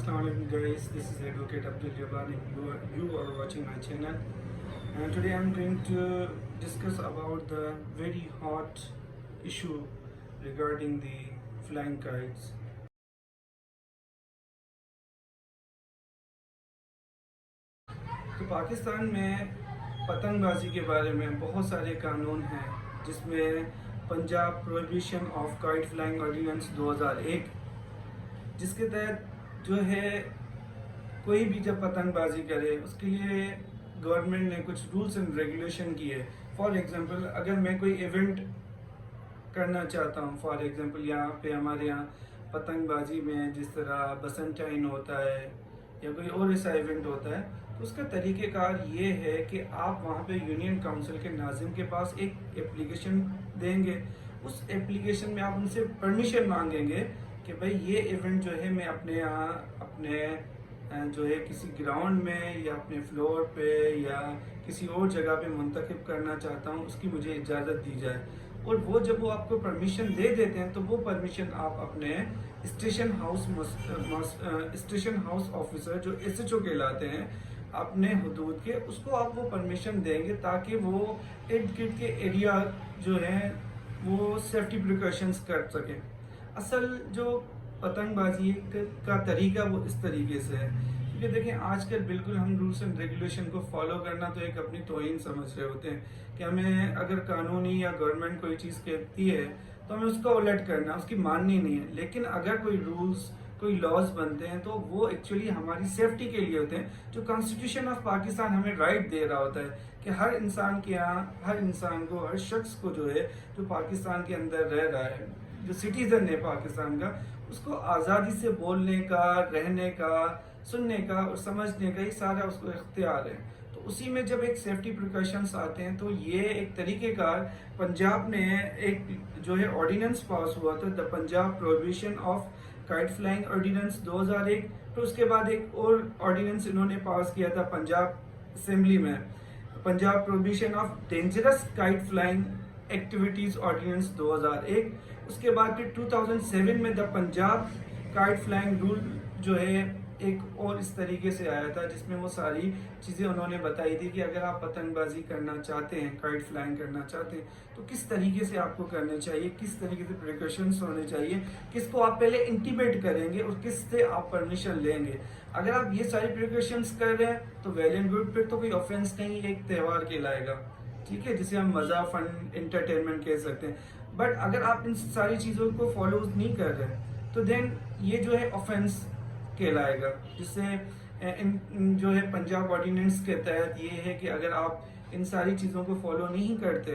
Assalamu alaikum guys, this is Advocate Abdul Jabbar and you are watching my channel. And today I'm going to discuss about the very hot issue regarding the flying kites. तो पाकिस्तान में पतंगबाजी के बारे में बहुत सारे कानून हैं, जिसमें Punjab prohibition of kite flying ordinance 2001, जिसके तहत जो है कोई भी जब पतंगबाजी करे उसके लिए गवर्नमेंट ने कुछ रूल्स एंड रेगुलेशन किए। फॉर एग्जांपल, अगर मैं कोई इवेंट करना चाहता हूँ, फॉर एग्जांपल यहाँ पे हमारे यहाँ पतंगबाजी में जिस तरह बसंटाइन होता है या कोई और ऐसा इवेंट होता है, तो उसका तरीक़ेकार ये है कि आप वहाँ पे यूनियन काउंसिल के नाज़िम के पास एक एप्लीकेशन देंगे। उस एप्लीकेशन में आप उनसे परमिशन मांगेंगे कि भाई ये इवेंट जो है मैं अपने यहाँ अपने जो है किसी ग्राउंड में या अपने फ्लोर पे या किसी और जगह पे मुंतखब करना चाहता हूँ, उसकी मुझे इजाज़त दी जाए। और वो जब वो आपको परमिशन दे देते हैं तो वो परमिशन आप अपने स्टेशन हाउस ऑफिसर जो SHO कहलाते हैं अपने हुदूद के, उसको आप वो परमिशन देंगे ताकि वो इर्द गिर्द के एरिया जो है वो सेफ्टी प्रिकॉशंस कर सकें। असल जो पतंगबाजी का तरीका वो इस तरीके से है, क्योंकि देखें आजकल बिल्कुल हम रूल्स एंड रेगुलेशन को फॉलो करना तो एक अपनी तौहीन समझ रहे होते हैं कि हमें अगर कानूनी या गवर्नमेंट कोई चीज़ कहती है तो हमें उसका उलट करना, उसकी माननी नहीं है। लेकिन अगर कोई रूल्स कोई लॉज बनते हैं तो वो एक्चुअली हमारी सेफ्टी के लिए होते हैं। जो कॉन्स्टिट्यूशन ऑफ पाकिस्तान हमें राइट दे रहा होता है कि हर इंसान के यहाँ, हर इंसान को, हर शख्स को जो है जो पाकिस्तान के अंदर रह रहा है, जो सिटीज़न है पाकिस्तान का, उसको आज़ादी से बोलने का, रहने का, सुनने का और समझने का, ये सारा उसको इख्तियार है। तो उसी में जब एक सेफ्टी प्रिकॉशंस आते हैं तो ये एक तरीक़ेकार पंजाब ने एक जो है ऑर्डिनेंस पास हुआ था, the Punjab prohibition of kite flying ordinance 2001। तो उसके बाद एक और ऑर्डिनेंस इन्होंने पास किया था पंजाब असेंबली में, Punjab prohibition of dangerous kite flying activities ordinance 2001। उसके बाद फिर 2007 में the Punjab kite flying rule जो है एक और इस तरीके से आया था, जिसमें वो सारी चीज़ें उन्होंने बताई थी कि अगर आप पतंगबाजी करना चाहते हैं, काइट फ्लाइंग करना चाहते हैं, तो किस तरीके से आपको करने चाहिए, किस तरीके से प्रिकॉशंस होने चाहिए, किसको आप पहले इंटीमेट करेंगे और किस से आप परमिशन लेंगे। अगर आप ये सारी प्रिकॉशंस कर रहे हैं तो वेल एंड गुड, फिर तो कोई ऑफेंस नहीं, एक त्यौहार कहलाएगा, ठीक है, जिसे हम मज़ा, फन, एंटरटेनमेंट कह सकते हैं। बट अगर आप इन सारी चीज़ों को फॉलो नहीं कर रहे तो देन ये जो है ऑफेंस कहलाएगा, जिससे इन जो है पंजाब ऑर्डिनेंस के तहत ये है कि अगर आप इन सारी चीज़ों को फॉलो नहीं करते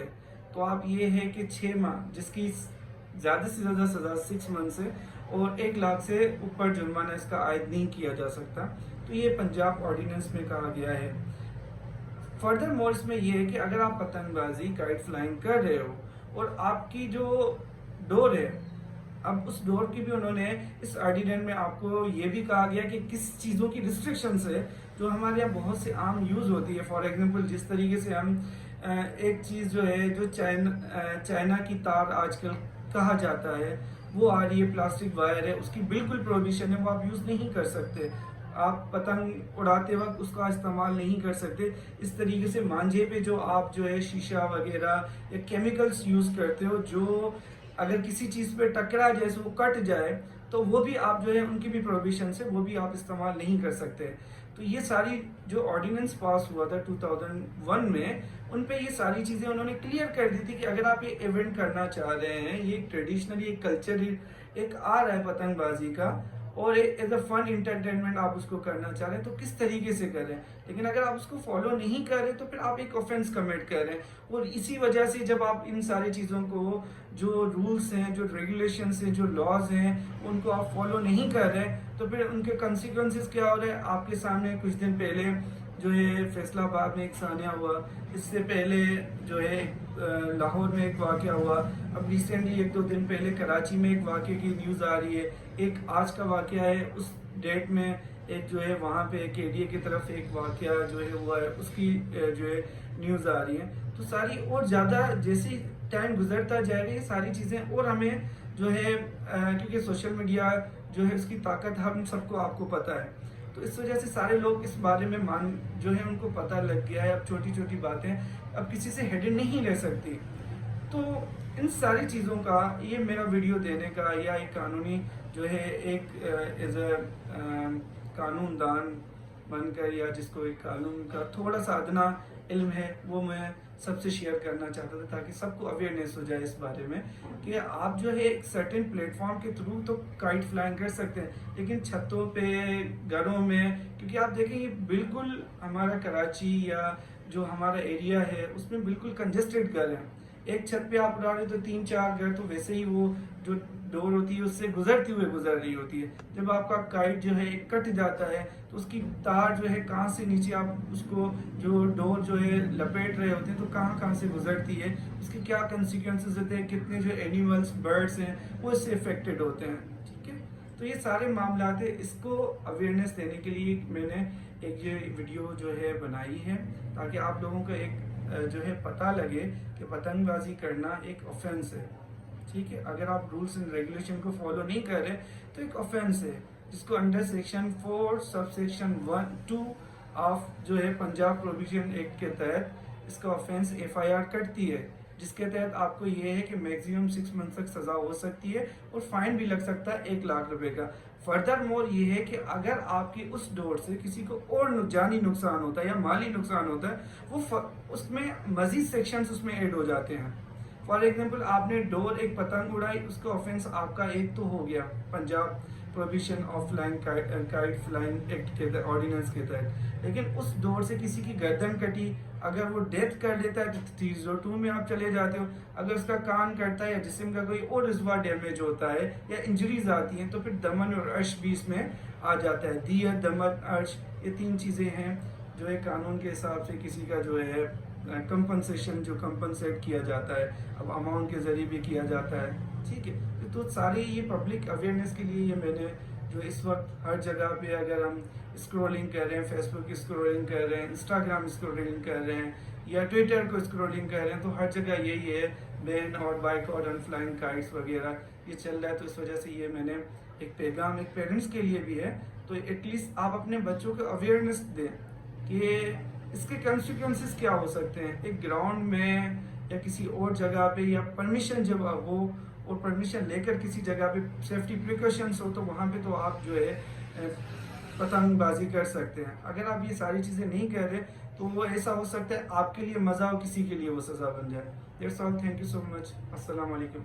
तो आप ये है कि 6 माह, जिसकी ज़्यादा से ज़्यादा सज़ा 6 मंथ से और 1 लाख से ऊपर जुर्माना इसका आयद नहीं किया जा सकता। तो ये पंजाब ऑर्डिनेंस में कहा गया है। फर्दर मोर इसमें ये है कि अगर आप पतंगबाजी, काइट फ्लाइंग कर रहे हो और आपकी जो डोर है, अब उस डोर की भी उन्होंने इस ऑर्डिनेंस में आपको ये भी कहा गया कि किस चीज़ों की रिस्ट्रिक्शंस है जो हमारे यहाँ बहुत से आम यूज़ होती है। फॉर एग्जांपल, जिस तरीके से हम एक चीज़ जो है जो चाइना की तार आजकल कहा जाता है वो आ रही है, प्लास्टिक वायर है, उसकी बिल्कुल प्रोहिबिशन है, वो आप यूज़ नहीं कर सकते। आप पतंग उड़ाते वक्त उसका इस्तेमाल नहीं कर सकते। इस तरीके से मांझे पे जो आप जो है शीशा वगैरह या केमिकल्स यूज़ करते हो, जो अगर किसी चीज़ पे टकरा जाए, वो कट जाए, तो वो भी आप जो है उनकी भी प्रोहिबिशन से वो भी आप इस्तेमाल नहीं कर सकते। तो ये सारी जो ऑर्डिनेंस पास हुआ था 2001 में, उन पे ये सारी चीज़ें उन्होंने क्लियर कर दी थी कि अगर आप ये इवेंट करना चाह रहे हैं, ये ट्रेडिशनली एक कल्चर एक आ रहा है पतंगबाजी का, और एज अ फन इंटरटेनमेंट आप उसको करना चाह रहे हैं तो किस तरीके से करें। लेकिन अगर आप उसको फॉलो नहीं कर रहे तो फिर आप एक ऑफेंस कमिट कर रहे हैं। और इसी वजह से जब आप इन सारी चीज़ों को, जो रूल्स हैं, जो रेगुलेशंस हैं, जो लॉज हैं, उनको आप फॉलो नहीं कर रहे तो फिर उनके कंसिक्वेंसेस क्या हो रहे हैं आपके सामने। कुछ दिन पहले जो है फैसलाबाद में एक सानिया हुआ, इससे पहले जो है लाहौर में एक वाक़या हुआ, अब रिसेंटली 1-2 दिन पहले कराची में एक वाक़े की न्यूज़ आ रही है, एक आज का वाक़या है, उस डेट में एक जो है वहाँ पे KDA की तरफ एक वाक़या जो है हुआ है, उसकी जो है न्यूज़ आ रही है। तो सारी और ज़्यादा जैसी ٹائم گزرتا جائے گا یہ ساری چیزیں، اور ہمیں جو ہے کیونکہ سوشل میڈیا جو ہے اس کی طاقت ہم سب کو آپ کو پتہ ہے، تو اس وجہ سے سارے لوگ اس بارے میں جو ہے ان کو پتہ لگ گیا ہے، اب چھوٹی چھوٹی باتیں اب کسی سے ہڈن نہیں رہ سکتی. تو ان ساری چیزوں کا یہ میرا ویڈیو دینے کا یا ایک قانونی جو ہے ایک ایز اے قانون دان بن کر، یا جس کو ایک قانون کا تھوڑا سا ادنا علم ہے وہ میں سب سے شیئر کرنا چاہتا تھا، تاکہ سب کو اویئرنیس ہو جائے اس بارے میں کہ آپ جو ہے ایک سرٹن پلیٹ فارم کے تھرو تو کائٹ فلائنگ کر سکتے ہیں، لیکن چھتوں پہ، گھروں میں، کیونکہ آپ دیکھیں یہ بالکل ہمارا کراچی یا جو ہمارا ایریا ہے اس میں بالکل کنجسٹڈ گھر ہیں. ایک چھت پہ آپ اڑا رہے تو 3-4 گھر تو ویسے ہی وہ جو ڈور ہوتی ہے اس سے گزرتی ہوئے گزر رہی ہوتی ہے. جب آپ کا کائٹ جو ہے ایک کٹ جاتا ہے تو اس کی تار جو ہے کہاں سے نیچے آپ اس کو جو ڈور جو ہے لپیٹ رہے ہوتے ہیں تو کہاں سے گزرتی ہے، اس کے کیا کنسیکوینسز ہوتے ہیں، کتنے جو اینیملز برڈز ہیں وہ اس سے افیکٹڈ ہوتے ہیں. ٹھیک ہے، تو یہ سارے معاملات ہیں، اس کو اویئرنیس دینے کے لیے میں نے ایک یہ ویڈیو جو ہے بنائی ہے، تاکہ آپ لوگوں کو ایک جو ہے پتہ لگے کہ پتنگ بازی کرنا ایک آفینس ہے. ٹھیک ہے، اگر آپ رولز اینڈ ریگولیشن کو فالو نہیں کر رہے تو ایک آفینس ہے، جس کو under section 4 sub section 1-2 of جو ہے پنجاب پروویژن ایکٹ کے تحت اس کا آفینس FIR کٹتی ہے، جس کے تحت آپ کو یہ ہے کہ میکسیمم 6 منتھ تک سزا ہو سکتی ہے اور فائن بھی لگ سکتا ہے 1 لاکھ روپے کا. فردر مور یہ ہے کہ اگر آپ کی اس ڈور سے کسی کو اور جانی نقصان ہوتا ہے یا مالی نقصان ہوتا ہے، وہ اس میں مزید سیکشنز اس میں ایڈ ہو جاتے ہیں. فار ایگزامپل آپ نے ڈور ایک پتنگ اڑائی، اس کا آفینس آپ کا ایک تو ہو گیا Punjab provision of flying kite flying act کے آرڈیننس کے تحت، لیکن اس ڈور سے کسی کی گردن کٹی، اگر وہ ڈیتھ کر لیتا ہے تو 302 میں آپ چلے جاتے ہو. اگر اس کا کان کٹتا ہے یا جسم کا کوئی اور عضو ڈیمیج ہوتا ہے یا انجریز آتی ہیں تو پھر دمن اور عرش بھی اس میں آ جاتا ہے. دیت، دمن، عرش، یہ 3 چیزیں ہیں جو ہے قانون کے حساب سے کسی کا جو ہے کمپنسیشن جو کمپنسیٹ کیا جاتا ہے، اب اماؤنٹ کے ذریعے بھی کیا جاتا ہے. ٹھیک ہے، تو ساری یہ پبلک اویئرنیس کے لیے یہ میں نے جو اس وقت ہر جگہ پہ اگر ہم اسکرولنگ کر رہے ہیں، فیس بک اسکرولنگ کر رہے ہیں، انسٹاگرام اسکرولنگ کر رہے ہیں یا ٹویٹر کو اسکرولنگ کر رہے ہیں، تو ہر جگہ یہی ہے بین اور بائیکاٹ آن فلائنگ کائٹس وغیرہ یہ چل رہا ہے. تو اس وجہ سے یہ میں نے ایک پیغام ایک پیرنٹس کے لیے بھی ہے، تو ایٹ لیسٹ آپ اپنے بچوں کو اویئرنیس دیں کہ اس کے کنسیکوینسز کیا ہو سکتے ہیں. ایک گراؤنڈ میں یا کسی اور جگہ پہ یا پرمیشن جب ہو اور پرمیشن لے کر کسی جگہ پہ سیفٹی پریکاشنز ہو تو وہاں پہ تو آپ جو ہے پتنگ بازی کر سکتے ہیں. اگر آپ یہ ساری چیزیں نہیں کر رہے تو وہ ایسا ہو سکتا ہے آپ کے لیے مزہ ہو، کسی کے لیے وہ سزا بن جائے. That's all, thank you so much, السلام علیکم.